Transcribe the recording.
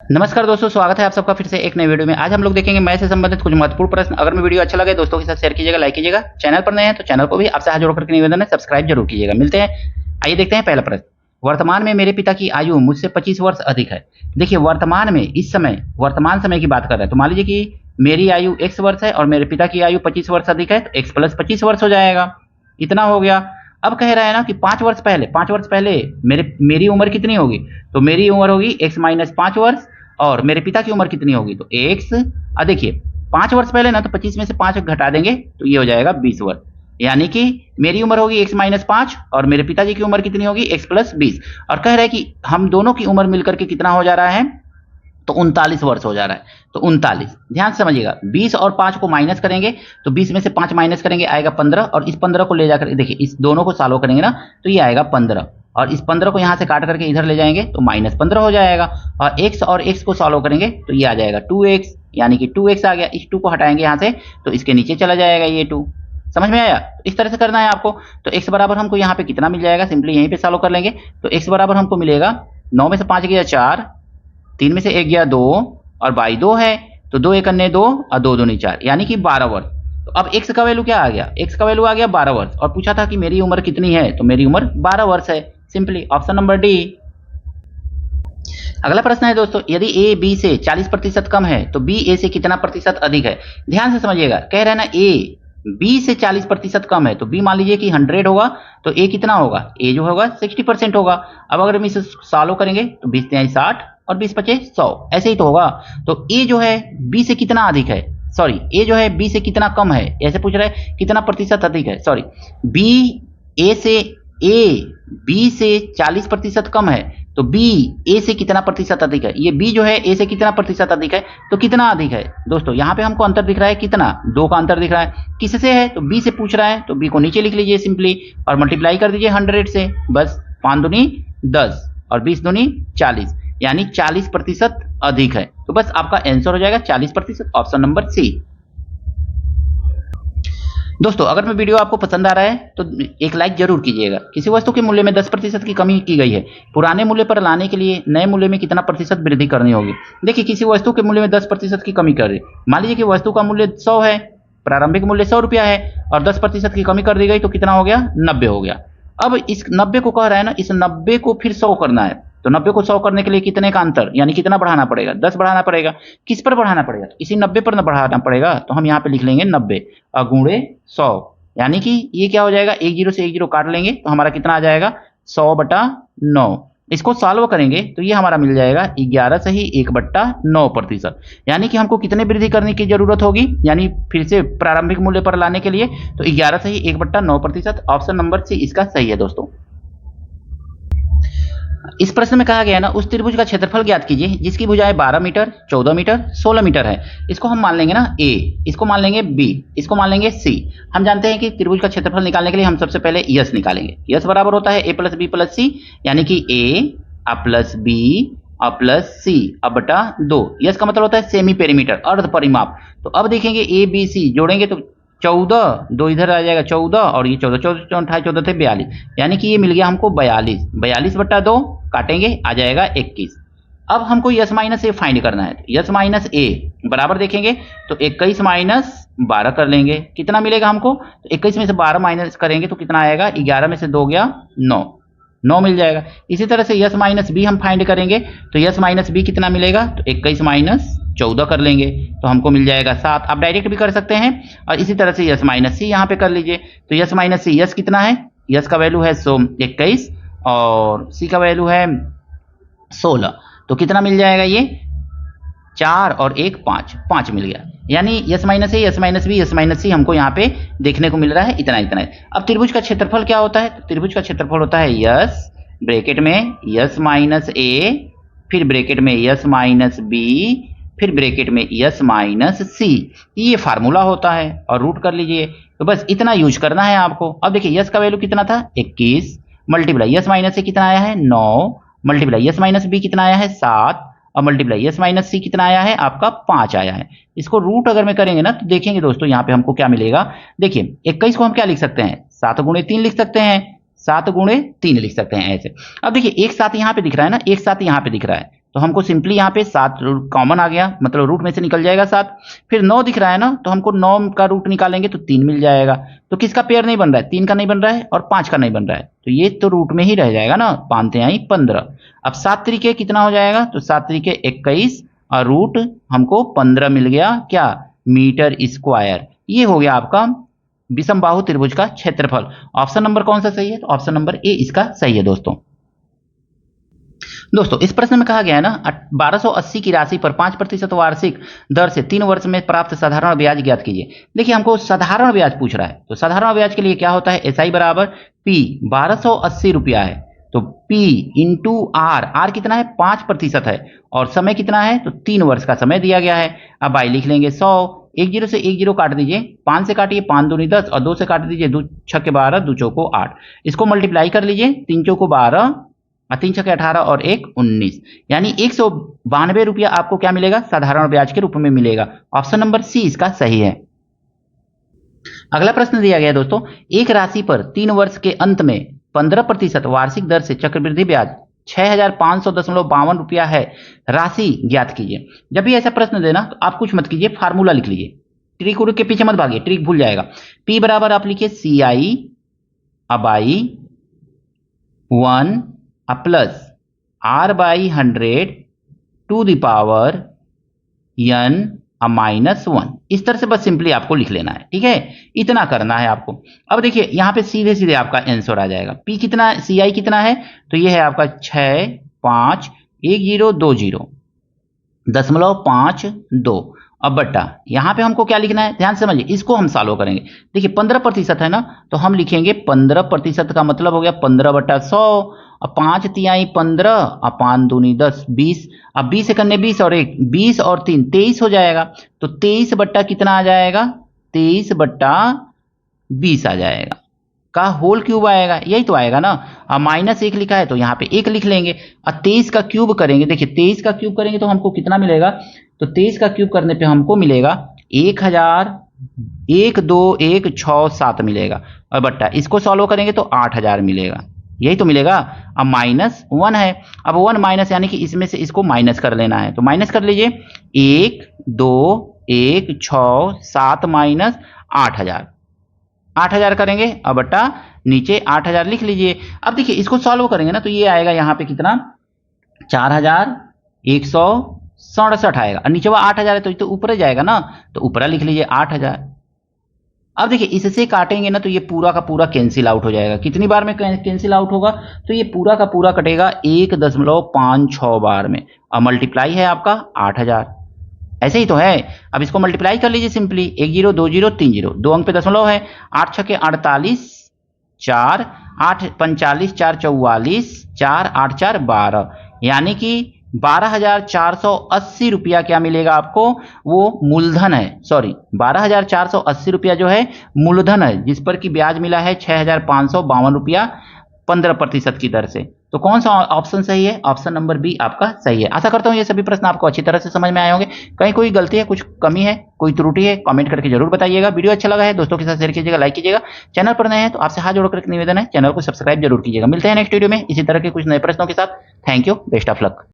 नमस्कार दोस्तों, स्वागत है आप सबका फिर से एक नए वीडियो में। आज हम लोग देखेंगे मैथ से संबंधित कुछ महत्वपूर्ण प्रश्न। अगर मैं वीडियो अच्छा लगे दोस्तों के साथ शेयर कीजिएगा, लाइक कीजिएगा। चैनल पर नए हैं तो चैनल को भी आपसे हाथ जोड़कर के निवेदन है, सब्सक्राइब जरूर कीजिएगा। मिलते हैं, आइए देखते हैं पहला प्रश्न। वर्तमान में मेरे पिता की आयु मुझसे 25 वर्ष अधिक है। देखिए, वर्तमान में इस समय वर्तमान समय की बात कर रहे हैं, तो मान लीजिए कि मेरी आयु x वर्ष है और मेरे पिता की आयु 25 वर्ष अधिक है, तो x प्लस 25 वर्ष हो जाएगा। इतना हो गया। अब कह रहा है ना कि 5 वर्ष पहले मेरी उम्र कितनी होगी, तो मेरी उम्र होगी x माइनस 5 वर्ष और मेरे पिता की उम्र कितनी होगी, तो x। देखिए 5 वर्ष पहले ना, तो 25 में से 5 घटा देंगे तो ये हो जाएगा 20 वर्ष। यानी कि मेरी उम्र होगी x माइनस 5 और मेरे पिताजी की उम्र कितनी होगी, x प्लस 20। और कह रहा है कि हम दोनों की उम्र मिलकर के कितना हो जा रहा है, तो 39 वर्ष हो जा रहा है। तो 39, ध्यान से समझिएगा, 20 और 5 को माइनस करेंगे तो 20 में से 5 माइनस करेंगे आएगा 15, और इस 15 को ले जाकर देखिए इस दोनों को सॉल्व करेंगे ना, तो ये आएगा 15, और इस 15 को यहाँ से काट करके इधर ले जाएंगे तो माइनस 15 हो जाएगा। और x को सॉल्व करेंगे तो ये आ जाएगा 2x, यानी कि 2x आ गया। इस 2 को हटाएंगे यहाँ से तो इसके नीचे चला जाएगा ये 2। समझ में आया? इस तरह से करना है आपको। तो x बराबर हमको यहाँ पे कितना मिल जाएगा, सिंपली यहीं पे सॉल्व कर लेंगे। तो x बराबर हमको मिलेगा 9 में से 5 गया 4, 3 में से 1 गया 2 और बाई 2 है, तो 2 1 अन्य 2 और 2 दूनी 4, यानी कि 12 वर्ष। तो अब x का वैल्यू क्या आ गया, x का वैल्यू आ गया 12 वर्ष। और पूछा था कि मेरी उम्र कितनी है, तो मेरी उम्र 12 वर्ष है। Simply option number D. अगला प्रश्न है दोस्तों, यदि a b से 40% कम है तो b a से कितना प्रतिशत अधिक है। ध्यान से समझिएगा, कह रहे हैं ना a b से 40% कम है, तो b मान लीजिए कि 100 होगा तो a कितना होगा, a जो होगा 60% होगा। अब अगर हम इसे सॉल्व करेंगे तो 20 तिहाई 60 और 20 पचे 100, ऐसे ही तो होगा। तो a जो है b से कितना अधिक है, सॉरी a जो है b से कितना कम है, ऐसे पूछ रहा है कितना प्रतिशत अधिक है। सॉरी, b से 40% कम है तो b a से कितना प्रतिशत अधिक है। ये b जो है a से कितना प्रतिशत अधिक है, तो कितना अधिक है दोस्तों। यहाँ पे हमको अंतर दिख रहा है, कितना, 2 का अंतर दिख रहा है। किससे है, तो b से पूछ रहा है, तो b को नीचे लिख लीजिए सिंपली और मल्टीप्लाई कर दीजिए 100 से। बस 5 दूनी 10 और 20 दूनी 40, यानी 40% अधिक है। तो बस आपका आंसर हो जाएगा 40%, ऑप्शन नंबर सी। दोस्तों, अगर मैं वीडियो आपको पसंद आ रहा है तो एक लाइक जरूर कीजिएगा। किसी वस्तु के मूल्य में 10% की कमी की गई है, पुराने मूल्य पर लाने के लिए नए मूल्य में कितना प्रतिशत वृद्धि करनी होगी। देखिए, किसी वस्तु के मूल्य में 10% की कमी कर रही, मान लीजिए कि वस्तु का मूल्य 100 है, प्रारंभिक मूल्य 100 रुपया है और 10% की कमी कर दी गई, तो कितना हो गया, 90 हो गया। अब इस 90 को कह रहा है ना, इस 90 को फिर 100 करना है, तो 90 को 100 करने के लिए कितने का अंतर, यानी कितना बढ़ाना पड़ेगा, 10 बढ़ाना पड़ेगा। किस पर बढ़ाना पड़ेगा, इसी 90 पर बढ़ाना पड़ेगा। तो हम यहाँ पे लिख लेंगे 90 गुणे 100, यानी कि ये क्या हो जाएगा, 1 0 से 1 0 काट लेंगे तो हमारा कितना आ जाएगा, 100/9। इसको सॉल्व करेंगे तो ये हमारा मिल जाएगा 11 सही 1/9%। यानी कि हमको कितने वृद्धि करने की जरूरत होगी, यानी फिर से प्रारंभिक मूल्य पर लाने के लिए, तो 11 सही 1/9%, ऑप्शन नंबर सी इसका सही है दोस्तों। इस प्रश्न में कहा गया है ना, उस त्रिभुज का क्षेत्रफल ज्ञात कीजिए जिसकी भुजाएं 12 मीटर, 14 मीटर, 16 मीटर है। इसको हम मान लेंगे ना a, इसको मान लेंगे b, इसको मान लेंगे c। हम जानते हैं कि त्रिभुज का क्षेत्रफल निकालने के लिए हम सबसे पहले यश निकालेंगे। यश बराबर होता है a plus b plus c, यानी कि a plus b plus c बटा 2। यश का मतलब होता है सेमी पेरीमीटर, अर्ध परिमाप। तो अब देखेंगे a b c जोड़ेंगे तो 14, 2 इधर आ जाएगा 14 और ये 14, 14 14 थे 42, यानी कि ये मिल गया हमको 42। 42/2 काटेंगे आ जाएगा 21। अब हमको यस माइनस ए फाइंड करना है। यस माइनस ए बराबर देखेंगे तो 21 माइनस 12 कर लेंगे, कितना मिलेगा हमको, तो 21 में से 12 माइनस करेंगे तो कितना आएगा, 11 में से 2 गया 9 मिल जाएगा। इसी तरह से यस माइनस बी हम फाइंड करेंगे तो यस माइनस बी कितना मिलेगा, तो 21 माइनस 14 कर लेंगे तो हमको मिल जाएगा 7। आप डायरेक्ट भी कर सकते हैं। और इसी तरह से यस माइनस सी यहाँ पे कर लीजिए, तो यस माइनस सी, यस कितना है, यस का वैल्यू है 21 और सी का वैल्यू है 16, तो कितना मिल जाएगा, ये 4 और 1 5 मिल गया। यानी S minus A, S minus B, S minus C हमको यहाँ पे देखने को मिल रहा है, इतना है। अब त्रिभुज का क्षेत्रफल क्या होता है, तो त्रिभुज का क्षेत्रफल होता है यस ब्रैकेट में यस माइनस ए, फिर ब्रैकेट में यस माइनस बी, फिर ब्रैकेट में यस माइनस सी। ये फार्मूला होता है और रूट कर लीजिए, तो बस इतना यूज करना है आपको। अब देखिए यस का वैल्यू कितना था 21, मल्टीप्लाई यस माइनस सी कितना आया है 9, मल्टीप्लाई यस माइनस बी कितना आया है 7 और मल्टीप्लाई यस माइनस सी कितना आया है आपका 5 आया है। इसको रूट अगर में करेंगे ना तो देखेंगे दोस्तों यहाँ पे हमको क्या मिलेगा। देखिए 21 को हम क्या लिख सकते हैं, 7 गुणे 3 लिख सकते हैं, 7 गुणे 3 लिख सकते हैं ऐसे। अब देखिए एक साथ यहाँ पे दिख रहा है ना, एक साथ यहाँ पे दिख रहा है, तो हमको सिंपली यहाँ पे 7 कॉमन आ गया, मतलब रूट में से निकल जाएगा 7। फिर 9 दिख रहा है ना, तो हमको 9 का रूट निकालेंगे तो 3 मिल जाएगा। तो किसका पेयर नहीं बन रहा है? 3 का नहीं बन रहा है और 5 का नहीं बन रहा है, तो ये तो रूट में ही रह जाएगा ना, 5 आई 15। अब 7 तरीके कितना हो जाएगा? तो 7 तरीके 21 और रूट हमको 15 मिल गया, क्या? Metre square. ये हो गया आपका विषमबाहु त्रिभुज का क्षेत्रफल। ऑप्शन नंबर कौन सा सही है? तो ऑप्शन नंबर ए इसका सही है दोस्तों इस प्रश्न में कहा गया है ना 1280 की राशि पर 5% वार्षिक दर से 3 वर्ष में प्राप्त साधारण ब्याज ज्ञात कीजिए। देखिए हमको साधारण ब्याज पूछ रहा है, तो साधारण ब्याज के लिए क्या होता है? एसआई बराबर पी, 1280 रुपया है तो P इंटू आर कितना है? 5% है और समय कितना है? तो 3 वर्ष का समय दिया गया है। अब आई लिख लेंगे 100, 10 से 10 काट दीजिए, 5 से काटिए 5 दूनी 10 और 2 से काट दीजिए 2 छक्के 12 2 चौको 8। इसको मल्टीप्लाई कर लीजिए, 3 चौको 12 और 3 छक्के 18 और 1 19, यानी 192 रुपया आपको क्या मिलेगा? साधारण ब्याज के रूप में मिलेगा। ऑप्शन नंबर सी इसका सही है। अगला प्रश्न दिया गया दोस्तों, एक राशि पर 3 वर्ष के अंत में 15% वार्षिक दर से चक्रवृद्धि ब्याज 6500.52 रुपया है, राशि ज्ञात कीजिए। जब भी ऐसा प्रश्न देना तो आप कुछ मत कीजिए, फार्मूला लिख लीजिए, ट्रिक उड़ के पीछे मत भागिए, ट्रिक भूल जाएगा। P बराबर आप लिखिए CI अब आई 1 plus R/100 to the power n -1। इस तरह से बस सिंपली आपको लिख लेना है, ठीक है? इतना करना है आपको। अब देखिए यहाँ पे सीधे सीधे आपका आंसर आ जाएगा। P कितना, CI कितना है? तो ये है आपका 6510.52। अब बट्टा यहाँ पे हमको क्या लिखना है? ध्यान से समझिए, इसको हम सॉल्व करेंगे। देखिए 15% है ना, तो हम लिखेंगे 15% का मतलब हो गया 15/100 और 5 तिहाई 15 और 5 दूनी 10 20। अब 20 करने 20 और 1 20 और 3 23 हो जाएगा। तो 23 बट्टा कितना आ जाएगा? 23/20 आ जाएगा, का होल क्यूब आएगा, यही तो आएगा ना। अब -1 लिखा है तो यहाँ पे 1 लिख लेंगे और 23 का क्यूब करेंगे। देखिए 23 का क्यूब करेंगे तो हमको कितना मिलेगा? तो 23 का क्यूब करने पे हमको मिलेगा 1000, 1267 मिलेगा और बट्टा इसको सॉल्व करेंगे तो 8000 मिलेगा, यही तो मिलेगा। अब -1 है, अब 1 माइनस यानी कि इसमें से इसको माइनस कर लेना है, तो माइनस कर लीजिए 1 2 1 6 7 माइनस 8000 करेंगे। अब बट्टा नीचे 8000 लिख लीजिए। अब देखिए इसको सॉल्व करेंगे ना तो ये आएगा यहाँ पे कितना? 4167 आएगा और नीचे 8000 है तो ये तो ऊपर जाएगा ना, तो ऊपर लिख लीजिए 8000। अब देखिए इससे काटेंगे ना तो ये पूरा का पूरा कैंसिल आउट हो जाएगा। कितनी बार में कैंसिल आउट होगा? तो ये पूरा का पूरा कटेगा 1.56 बार में और मल्टीप्लाई है आपका 8000। ऐसे ही तो है। अब इसको मल्टीप्लाई कर लीजिए सिंपली, 10 20 30, 2 अंक पे दशमलव है, 8 छक्के 48 4 8 45 4 44 4 8 4 12, यानी कि 12,480 रुपया क्या मिलेगा आपको? वो मूलधन है, सॉरी 12,480 रुपया जो है मूलधन है, जिस पर कि ब्याज मिला है 6,552 रुपया 15% की दर से। तो कौन सा ऑप्शन सही है? ऑप्शन नंबर बी आपका सही है। आशा करता हूं ये सभी प्रश्न आपको अच्छी तरह से समझ में आए होंगे। कहीं कोई गलती है, कुछ कमी है, कोई त्रुटि है, कमेंट करके जरूर बताइएगा। वीडियो अच्छा लगा है दोस्तों के साथ शेयर कीजिएगा, लाइक कीजिएगा। चैनल पर नए हैं तो आपसे हाथ जोड़कर निवेदन है, चैनल को सब्सक्राइब जरूर कीजिएगा। मिलते हैं नेक्स्ट वीडियो में इसी तरह के कुछ नए प्रश्नों के साथ। Thank you, best of luck.